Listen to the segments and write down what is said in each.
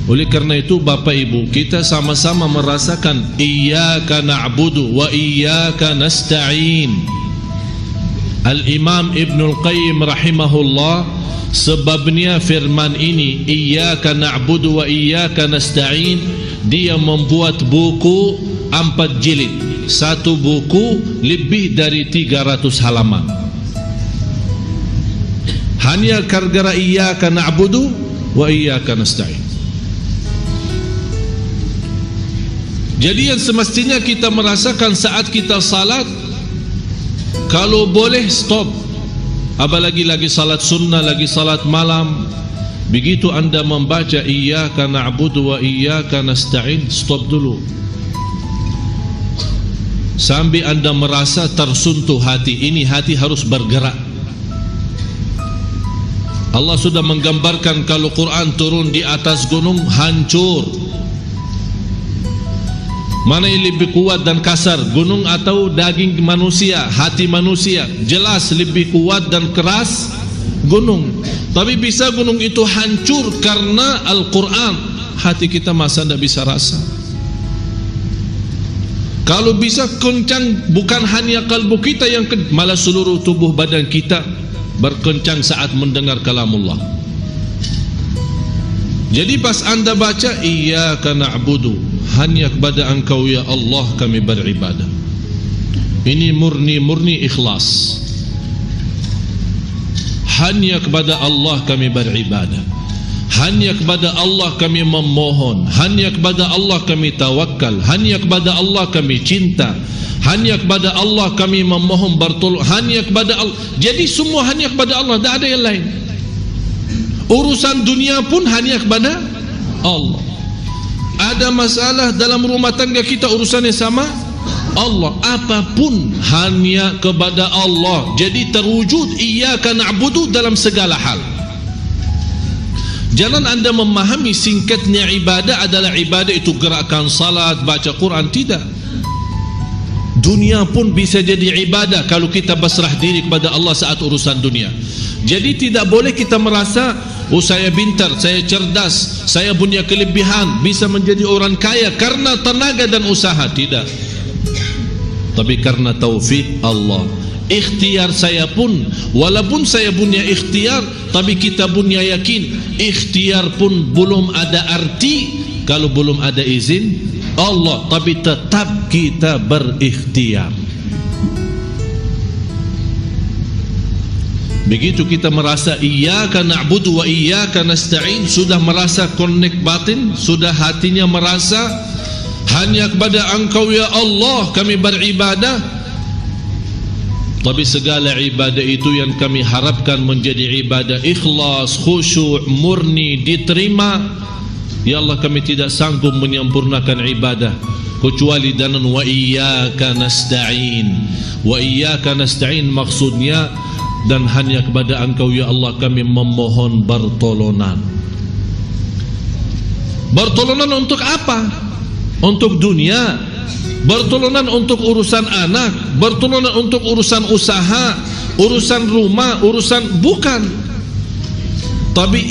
Oleh karena itu Bapak Ibu, kita sama-sama merasakan iyyaka na'budu wa iyyaka nasta'in. Al-Imam Ibnul Qayyim rahimahullah, sebabnya firman ini iyyaka na'budu wa iyyaka nasta'in, dia membuat buku 4 jilid. Satu buku lebih dari 300 halaman. Hanya gara-gara iyyaka na'budu wa iyyaka nasta'in. Jadi yang semestinya kita merasakan saat kita salat, kalau boleh stop. Apalagi lagi salat sunnah, lagi salat malam, begitu anda membaca iyyaka na'budu wa iyyaka nasta'in, stop dulu. Sampai anda merasa tersentuh hati. Ini hati harus bergerak. Allah sudah menggambarkan kalau Quran turun di atas gunung, hancur. Mana yang lebih kuat dan kasar, gunung atau daging manusia, hati manusia? Jelas lebih kuat dan keras gunung. Tapi bisa gunung itu hancur karena Al-Quran. Hati kita masa tidak bisa rasa. Kalau bisa kencang, bukan hanya kalbu kita yang malah seluruh tubuh badan kita berkencang saat mendengar kalamullah. Jadi pas anda baca iyyaka na'budu, hanya kepada engkau ya Allah kami beribadah, ini murni ikhlas. Hanya kepada Allah kami beribadah, hanya kepada Allah kami memohon, hanya kepada Allah kami tawakal, hanya kepada Allah kami cinta, hanya kepada Allah kami memohon bertolong, hanya kepada Allah. Jadi semua hanya kepada Allah, tidak ada yang lain. Urusan dunia pun hanya kepada Allah. Ada masalah dalam rumah tangga kita, urusannya sama Allah. Apapun hanya kepada Allah. Jadi terwujud iyyaka na'budu dalam segala hal. Jangan anda memahami singkatnya ibadah adalah ibadah itu gerakan salat, baca Quran. Tidak. Dunia pun bisa jadi ibadah kalau kita berserah diri kepada Allah saat urusan dunia. Jadi tidak boleh kita merasa, oh saya pintar, saya cerdas, saya punya kelebihan, bisa menjadi orang kaya karena tenaga dan usaha. Tidak. Tapi karena taufik Allah. Ikhtiar saya pun, walaupun saya punya ikhtiar, tapi kita punya yakin, ikhtiar pun belum ada arti kalau belum ada izin Allah. Tapi tetap kita berikhtiar. Begitu kita merasa iyyaka na'budu wa iyyaka nasta'in, sudah merasa connect batin, sudah hatinya merasa hanya kepada engkau ya Allah kami beribadah. Tapi segala ibadah itu yang kami harapkan menjadi ibadah ikhlas, khusyuk, murni, diterima. Ya Allah, kami tidak sanggup menyempurnakan ibadah kecuali dengan wa iyyaka nasta'in. Wa iyyaka nasta'in maksudnya, dan hanya kepada engkau ya Allah kami memohon pertolongan. Pertolongan untuk apa? Untuk dunia, pertolongan untuk urusan anak, pertolongan untuk urusan usaha, urusan rumah, urusan bukan. Tapi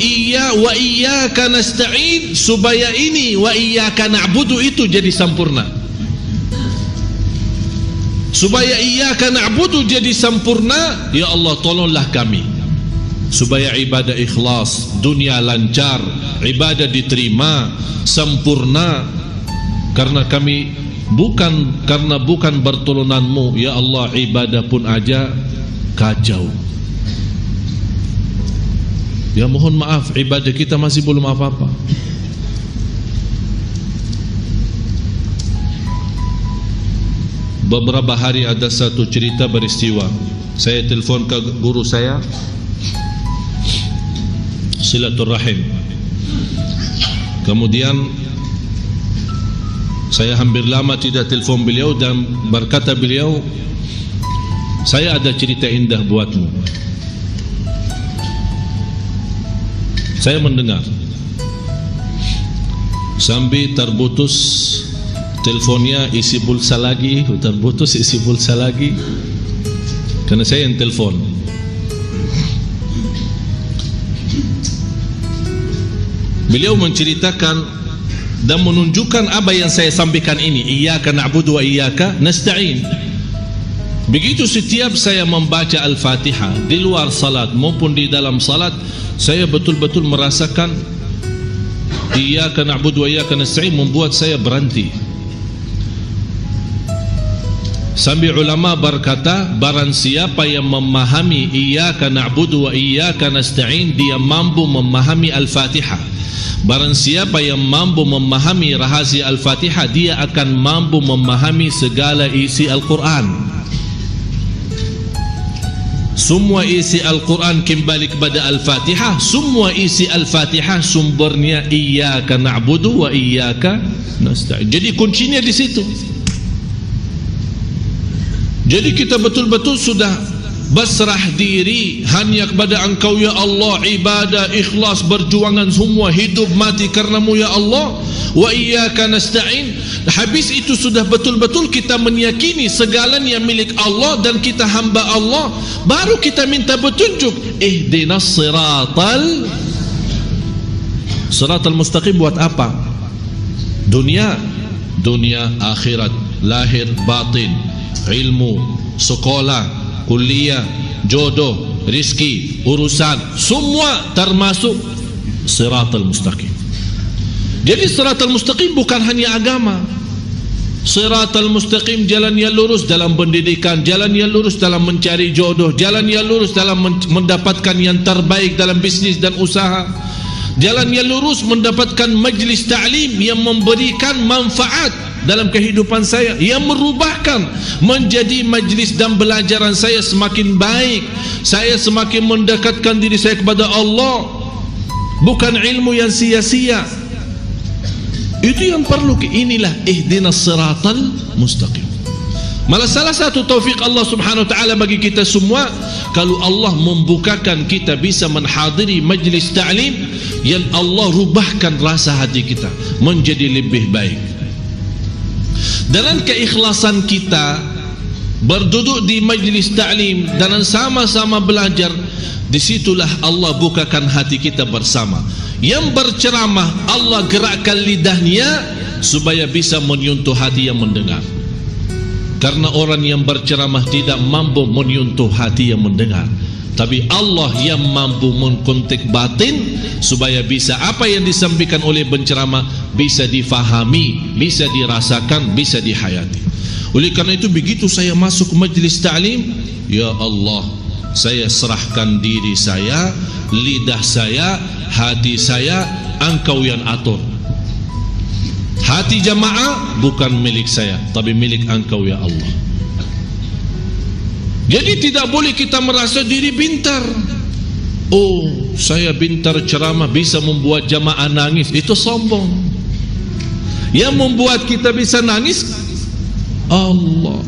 wa iyyaka nasta'in, supaya ini wa iyyaka na'budu itu jadi sempurna. Supaya iyyaka na'budu jadi sempurna, ya Allah tolonglah kami supaya ibadah ikhlas, dunia lancar, ibadah diterima sempurna. Karena kami bukan pertolonganmu ya Allah, ibadah pun aja kacau. Ya mohon maaf, ibadah kita masih belum apa-apa. Beberapa hari ada satu cerita beristiwa. Saya telefon ke guru saya, silaturahim. Kemudian saya hampir lama tidak telefon beliau dan berkata beliau, saya ada cerita indah buatmu. Saya mendengar sampai terputus teleponnya, isi pulsa lagi, terputus isi pulsa lagi, karena saya yang telepon. Beliau menceritakan dan menunjukkan apa yang saya sampaikan ini, iyyaka na'budu wa iyyaka nasta'in. Begitu setiap saya membaca Al-Fatihah di luar salat maupun di dalam salat, saya betul-betul merasakan iyyaka na'budu wa iyyaka nasta'in membuat saya berhenti. Sambil ulama berkata, barang siapa yang memahami iyyaka na'budu wa iyyaka nasta'in, dia mampu memahami Al-Fatihah. Barang siapa yang mampu memahami rahasia Al-Fatihah, dia akan mampu memahami segala isi Al-Quran. Semua isi Al-Quran kembali kepada Al-Fatihah. Semua isi Al-Fatihah sumbernya iyyaka na'budu wa iyyaka nasta'in. Jadi kuncinya di situ. Jadi kita betul-betul sudah berserah diri hanya kepada Engkau ya Allah, ibadah, ikhlas, berjuangan semua, hidup mati karenamu ya Allah, wa iyyaka nasta'in. Habis itu sudah betul-betul kita meyakini segalanya milik Allah dan kita hamba Allah, baru kita minta petunjuk. Ihdinas siratal mustaqim. Buat apa? Dunia akhirat, lahir batin, ilmu, sekolah, kuliah, jodoh, rizki, urusan, semua termasuk siratal mustaqim. Jadi siratal mustaqim bukan hanya agama. Siratal mustaqim jalan yang lurus dalam pendidikan, jalan yang lurus dalam mencari jodoh, jalan yang lurus dalam mendapatkan yang terbaik dalam bisnis dan usaha, jalan yang lurus mendapatkan majlis ta'lim yang memberikan manfaat dalam kehidupan saya, yang merubahkan menjadi majlis dan belajaran saya semakin baik, saya semakin mendekatkan diri saya kepada Allah, bukan ilmu yang sia-sia. Itu yang perlu. Inilah ihdinas siratal mustaqim. Malah salah satu taufik Allah subhanahu wa ta'ala bagi kita semua, kalau Allah membukakan kita bisa menghadiri majlis ta'lim, yang Allah rubahkan rasa hati kita menjadi lebih baik. Dengan keikhlasan kita berduduk di majlis ta'lim dan sama-sama belajar, disitulah Allah bukakan hati kita bersama. Yang berceramah Allah gerakkan lidahnya supaya bisa menyentuh hati yang mendengar. Karena orang yang berceramah tidak mampu menyentuh hati yang mendengar, tapi Allah yang mampu mengkontak batin supaya bisa apa yang disampaikan oleh penceramah bisa difahami, bisa dirasakan, bisa dihayati. Oleh karena itu begitu saya masuk majlis ta'lim, ya Allah, saya serahkan diri saya, lidah saya, hati saya, Engkau yang atur. Hati jamaah bukan milik saya, tapi milik Engkau ya Allah. Jadi tidak boleh kita merasa diri pintar. Oh, saya pintar ceramah bisa membuat jamaah nangis. Itu sombong. Yang membuat kita bisa nangis Allah.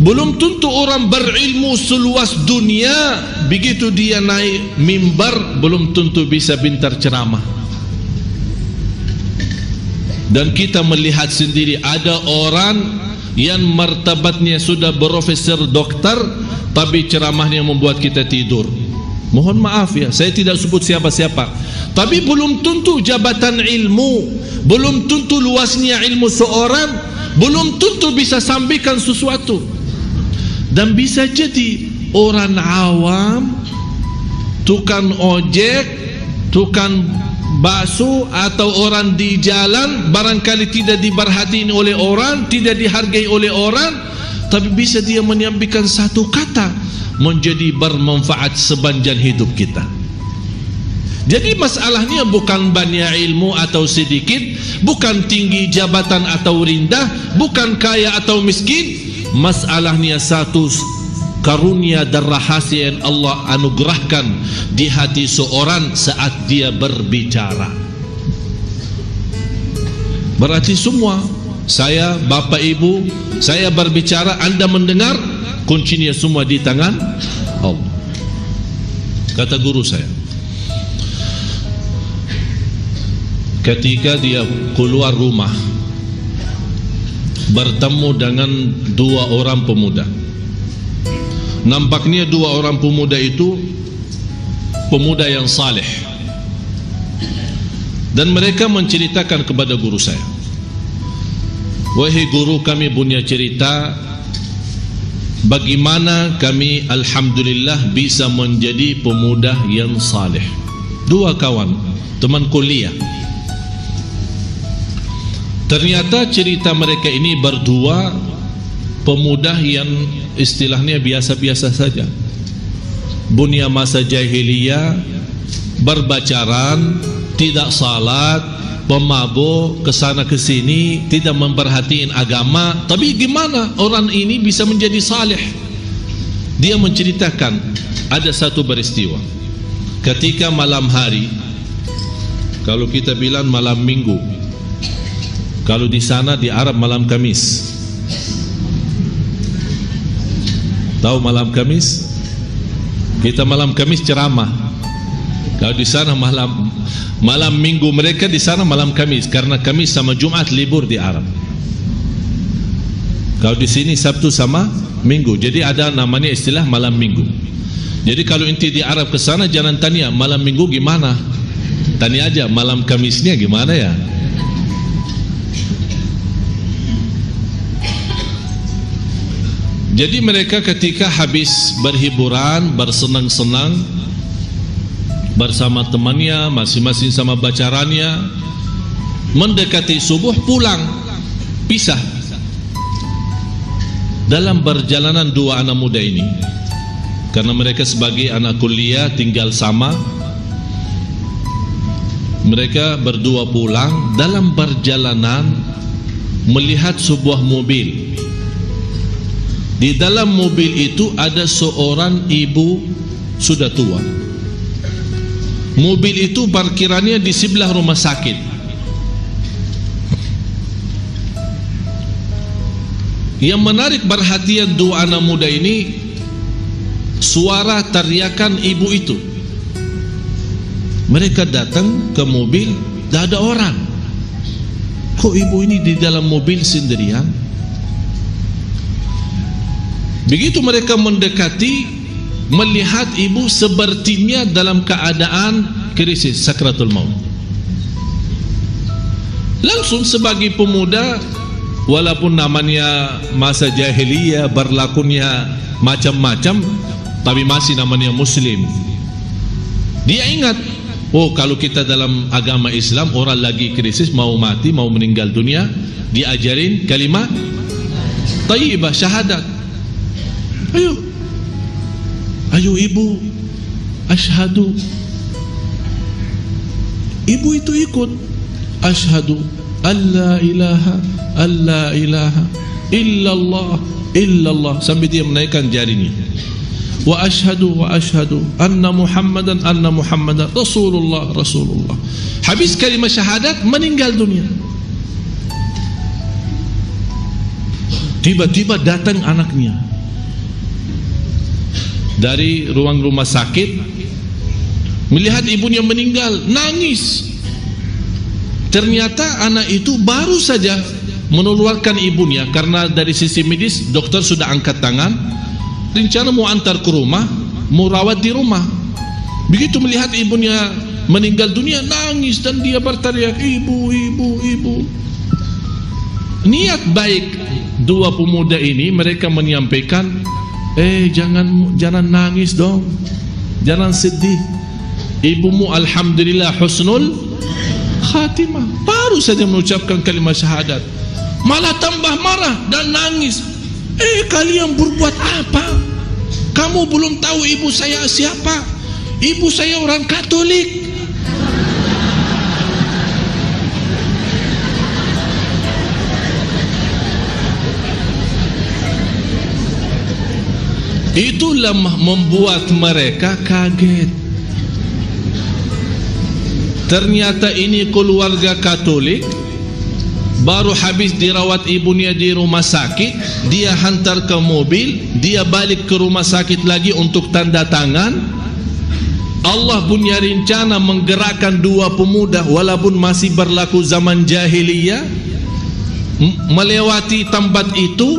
Belum tentu orang berilmu seluas dunia, begitu dia naik mimbar belum tentu bisa pintar ceramah. Dan kita melihat sendiri ada orang yang martabatnya sudah profesor doktor, tapi ceramahnya membuat kita tidur. Mohon maaf ya, saya tidak sebut siapa-siapa, tapi belum tentu jabatan ilmu, belum tentu luasnya ilmu seorang, belum tentu bisa sampaikan sesuatu. Dan bisa jadi orang awam, tukang ojek, tukang bakso, atau orang di jalan barangkali tidak diperhatiin oleh orang, tidak dihargai oleh orang, tapi bisa dia menyampaikan satu kata menjadi bermanfaat sepanjang hidup kita. Jadi masalahnya bukan banyak ilmu atau sedikit, bukan tinggi jabatan atau rendah, bukan kaya atau miskin. Masalahnya satu, karunia dan rahasia yang Allah anugerahkan di hati seorang saat dia berbicara. Berarti semua, saya, bapak ibu, saya berbicara, anda mendengar, kuncinya semua di tangan Allah. Kata guru saya, ketika dia keluar rumah bertemu dengan dua orang pemuda, nampaknya dua orang pemuda itu pemuda yang saleh, Dan mereka menceritakan kepada guru saya, wahai guru, kami punya cerita bagaimana kami alhamdulillah bisa menjadi pemuda yang saleh. Dua kawan, teman kuliah. Ternyata cerita mereka ini berdua pemuda yang istilahnya biasa-biasa saja. Bunya masa jahiliyah, berbacaran, tidak salat, pemabuk, kesana kesini, tidak memperhatiin agama. Tapi gimana orang ini bisa menjadi saleh? Dia menceritakan ada satu peristiwa ketika malam hari, kalau kita bilang malam minggu, kalau di sana di Arab malam Kamis. Tahu malam Kamis? Kita malam Kamis ceramah. Kalau di sana malam minggu, mereka di sana malam Kamis, karena Kamis sama Jumat libur di Arab. Kalau di sini Sabtu sama Minggu, jadi ada namanya istilah malam minggu. Jadi kalau inti di Arab ke sana jangan tanya malam minggu gimana, tanya aja malam Kamisnya gimana ya. Jadi mereka ketika habis berhiburan, bersenang-senang bersama temannya, masing-masing sama bacarannya, mendekati subuh pulang, pisah. Dalam perjalanan dua anak muda ini, karena mereka sebagai anak kuliah tinggal sama, mereka berdua pulang. Dalam perjalanan melihat sebuah mobil. Di dalam mobil itu ada seorang ibu sudah tua. Mobil itu parkirannya di sebelah rumah sakit. Yang menarik perhatian dua anak muda ini, suara teriakan ibu itu. Mereka datang ke mobil, tidak ada orang. Kok ibu ini di dalam mobil sendirian? Begitu mereka mendekati, melihat ibu sepertinya dalam keadaan krisis, sakratul maut. Langsung sebagai pemuda, walaupun namanya masa jahiliyah, berlakunya macam-macam, tapi masih namanya muslim. Dia ingat, oh kalau kita dalam agama Islam, orang lagi krisis, mau mati, mau meninggal dunia, diajarin kalimat thayyibah, syahadat. Ayo ibu, asyhadu. Ibu itu ikut, asyhadu alla ilaha illallah, sampai dia menaikkan jarinya. Wa asyhadu anna muhammadan rasulullah. Habis kalimat syahadat, meninggal dunia. Tiba-tiba datang anaknya dari ruang rumah sakit, melihat ibunya meninggal, nangis. Ternyata anak itu baru saja mengeluarkan ibunya, karena dari sisi medis dokter sudah angkat tangan, rencana mau antar ke rumah, mau rawat di rumah. Begitu melihat ibunya meninggal dunia, nangis dan dia berteriak, ibu. Niat baik dua pemuda ini, mereka menyampaikan, jangan nangis dong, jangan sedih. Ibumu alhamdulillah husnul khatimah, baru saja mengucapkan kalimat syahadat, malah tambah marah dan nangis. Kalian berbuat apa? Kamu belum tahu ibu saya siapa? Ibu saya orang Katolik. Itulah membuat mereka kaget. Ternyata ini keluarga Katolik, baru habis dirawat ibunya di rumah sakit, dia hantar ke mobil, dia balik ke rumah sakit lagi untuk tanda tangan. Allah punya rencana menggerakkan dua pemuda, walaupun masih berlaku zaman jahiliyah, melewati tempat itu.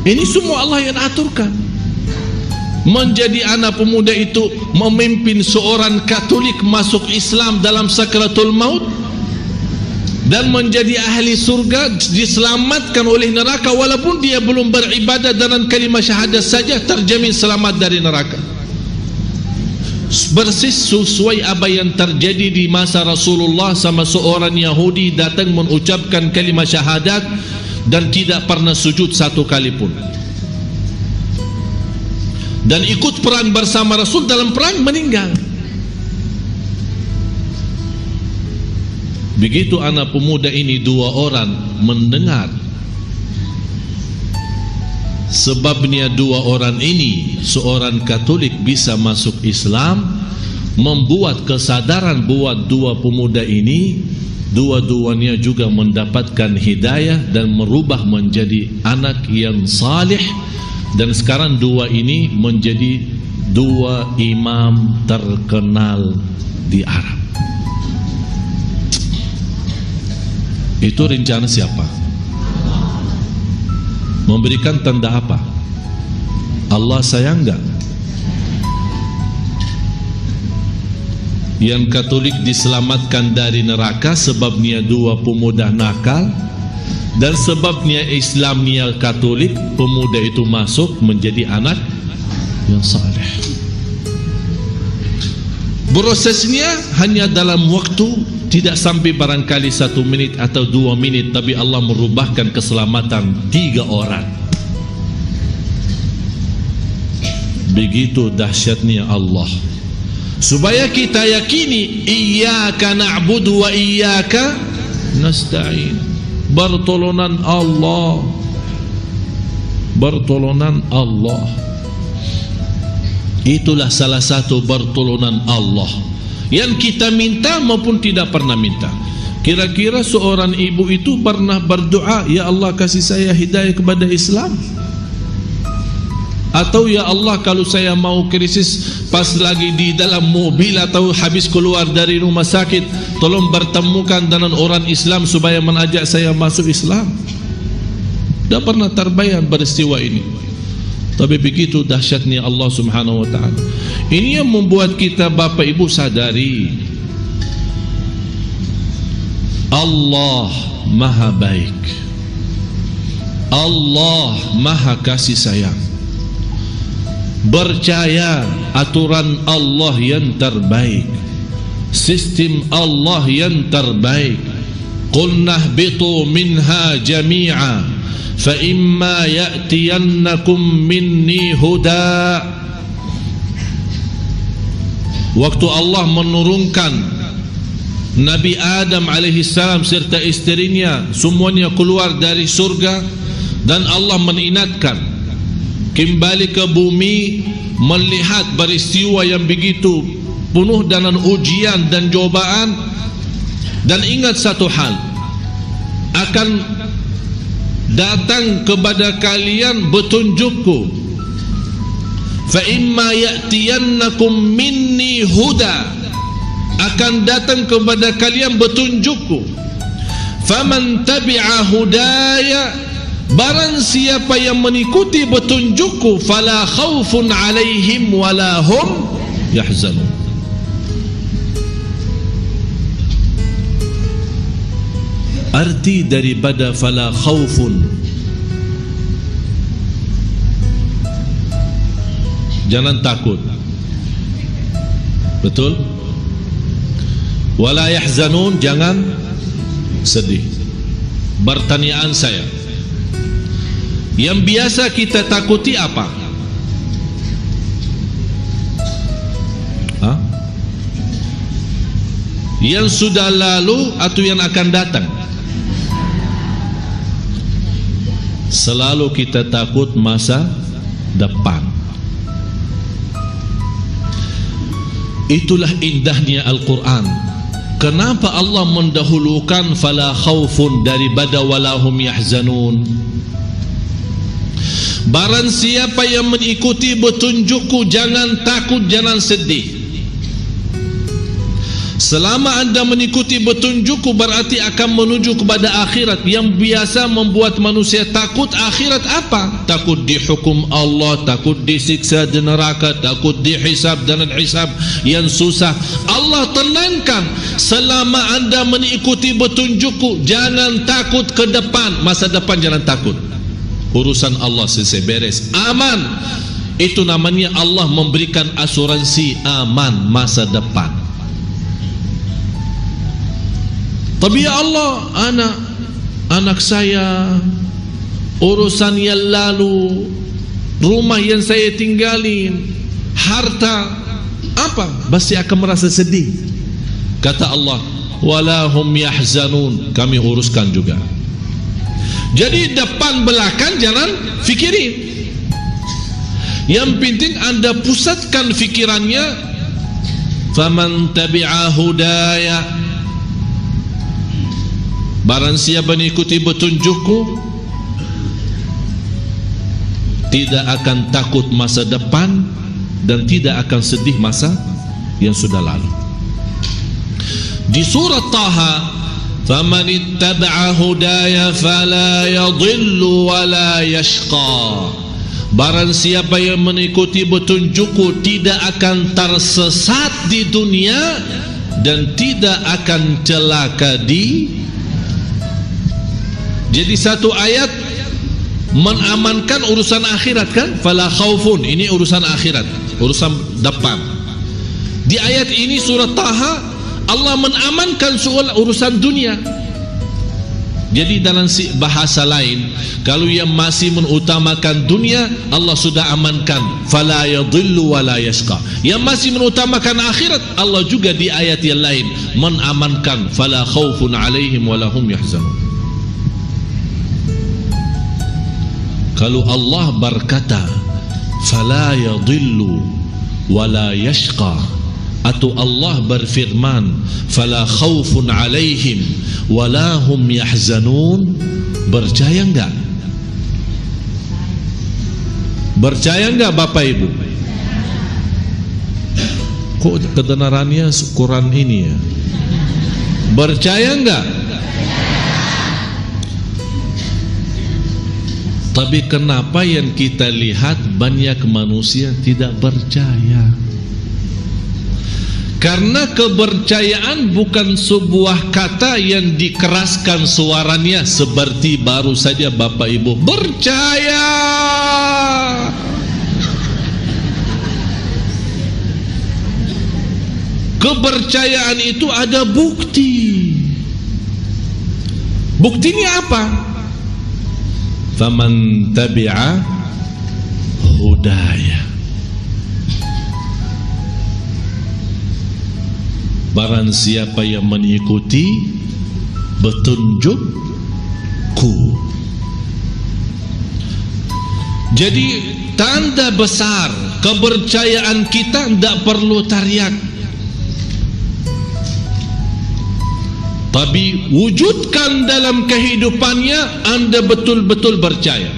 Ini semua Allah yang aturkan. Menjadi anak pemuda itu memimpin seorang Katolik masuk Islam dalam sakratul maut. dan menjadi ahli surga, diselamatkan oleh neraka walaupun dia belum beribadah dengan kalimah syahadat saja, terjamin selamat dari neraka. Persis sesuai apa yang terjadi di masa Rasulullah, sama seorang Yahudi datang mengucapkan kalimah syahadat dan tidak pernah sujud satu kali pun, dan ikut perang bersama Rasul, dalam perang meninggal. Begitu anak pemuda ini, dua orang mendengar. Sebabnya dua orang ini, seorang Katolik bisa masuk Islam, membuat kesadaran buat dua pemuda ini, dua-duanya juga mendapatkan hidayah dan merubah menjadi anak yang salih. Dan sekarang dua ini menjadi dua imam terkenal di Arab. Itu rencana siapa? Memberikan tanda apa? Allah sayang enggak? Yang Katolik diselamatkan dari neraka sebabnya dua pemuda nakal, dan sebabnya Islamnya Katolik, pemuda itu masuk menjadi anak yang saleh. Prosesnya hanya dalam waktu tidak sampai barangkali 1 menit atau 2 menit, tapi Allah merubahkan keselamatan 3 orang. Begitu dahsyatnya Allah. Supaya kita yakini, iyyaka na'budu wa iyyaka nasta'in. Pertolongan Allah, pertolongan Allah. Itulah salah satu pertolongan Allah yang kita minta maupun tidak pernah minta. Kira-kira seorang ibu itu pernah berdoa, ya Allah kasih saya hidayah kepada Islam? Atau ya Allah kalau saya mau krisis pas lagi di dalam mobil atau habis keluar dari rumah sakit, tolong bertemukan dengan orang Islam supaya mengajak saya masuk Islam? Tidak pernah terbayang peristiwa ini. Tapi begitu dahsyatnya Allah Subhanahu wa ta'ala. Ini yang membuat kita Bapak Ibu sadari, Allah Maha baik, Allah Maha kasih sayang. Percaya aturan Allah yang terbaik, sistem Allah yang terbaik. Qul nahbitu minha jami'a fa imma ya'tiyannakum minni huda. Waktu Allah menurunkan Nabi Adam alaihissalam serta istrinya semuanya keluar dari surga, dan Allah mengingatkan kembali ke bumi melihat peristiwa yang begitu penuh dengan ujian dan cobaan, dan ingat satu hal, akan datang kepada kalian petunjukku, fa imma ya'tiyannakum minni huda, akan datang kepada kalian petunjukku, faman tabi'a hudaya, barang siapa yang mengikuti petunjukku, fala khaufun alaihim wala hum yahzanun. Arti daripada fala khaufun, jangan takut, betul? Wala yahzanun, jangan sedih. Pertanyaan saya, yang biasa kita takuti apa? Hah? Yang sudah lalu atau yang akan datang? Selalu kita takut masa depan. Itulah indahnya Al-Quran. Kenapa Allah mendahulukan fala khaufun daripada walahum yahzanun? Barang siapa yang mengikuti petunjukku, jangan takut, jangan sedih. Selama anda mengikuti petunjukku berarti akan menuju kepada akhirat. Yang biasa membuat manusia takut akhirat apa? Takut dihukum Allah, takut disiksa di neraka, takut dihisab dan hisab yang susah. Allah tenangkan, selama anda mengikuti petunjukku, jangan takut ke depan. Masa depan jangan takut. Urusan Allah selesai, beres, aman. Itu namanya Allah memberikan asuransi aman masa depan. Tapi ya Allah, anak saya, urusan yang lalu, rumah yang saya tinggalin, harta, apa? Pasti akan merasa sedih. Kata Allah, walahum yahzanun, kami uruskan juga. Jadi depan belakang jangan fikirin. Yang penting anda pusatkan fikirannya, faman tabi'a hudaya, barang siapa mengikuti petunjukku tidak akan takut masa depan dan tidak akan sedih masa yang sudah lalu. Di surat Taha, faman ittaba'a hudaya fala yadhillu wala yashqa, barang siapa yang mengikuti petunjukku tidak akan tersesat di dunia dan tidak akan celaka di. Jadi satu ayat menamankan urusan akhirat kan? Fala khaufun, ini urusan akhirat, urusan depan. Di ayat ini surat Taha, Allah menamankan soal urusan dunia. Jadi dalam bahasa lain, kalau yang masih mengutamakan dunia, Allah sudah amankan, fala yadhillu wala yashqa. Yang masih mengutamakan akhirat, Allah juga di ayat yang lain menamankan, fala khaufun alaihim wala hum yahzanun. Kalau Allah berkata fala yadhillu wala yashqa, atau Allah berfirman fala khaufun alaihim wala hum yahzanun, percaya enggak? Percaya enggak Bapak Ibu? Kok kebenarannya Quran ini ya? Percaya enggak? Tapi kenapa yang kita lihat banyak manusia tidak percaya? Karena kepercayaan bukan sebuah kata yang dikeraskan suaranya seperti baru saja Bapak Ibu percaya. Kepercayaan itu ada bukti. Buktinya apa? Faman tabi'a hudaya, barang siapa yang mengikuti petunjukku. Jadi tanda besar kepercayaan kita tidak perlu teriak, tapi wujudkan dalam kehidupannya anda betul-betul percaya.